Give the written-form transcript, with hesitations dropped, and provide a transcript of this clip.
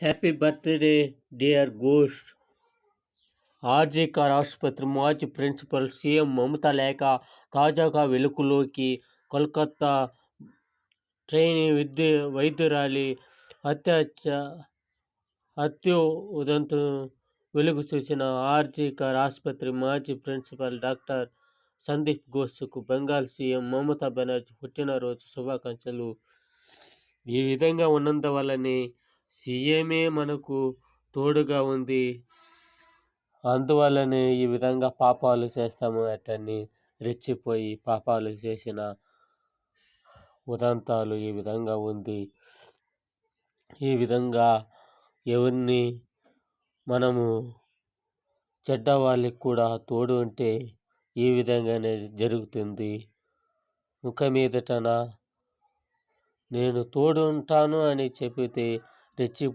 Happy birthday dear ghost. RG Kar ఆసుపత్రి మాజీ principal CM మమత లేఖ తాజాగా వెలుగులోకి. కోల్కతా ట్రైనీ వైద్యురాలి హత్యోదంతం వెలుగు చూసిన ఆర్జీకర్ ఆసుపత్రి మాజీ ప్రిన్సిపల్ డాక్టర్ సందీప్ ఘోష్కు బెంగాల్ సీఎం మమతా బెనర్జీ పుట్టినరోజు శుభాకాంక్షలు. ఈ విధంగా ఉన్నందువల్లనే సీఎమే మనకు తోడుగా ఉంది, అందువల్లనే ఈ విధంగా పాపాలు చేస్తాము అటని రెచ్చిపోయి పాపాలు చేసిన ఉదంతాలు ఈ విధంగా ఉంది. ఈ విధంగా ఎవరిని మనము చెడ్డవాళ్ళకి కూడా తోడు ఉంటే ఈ విధంగానే జరుగుతుంది. ముఖ మీదటన నేను తోడు ఉంటాను అని చెప్పితే రెచ్చిపోయి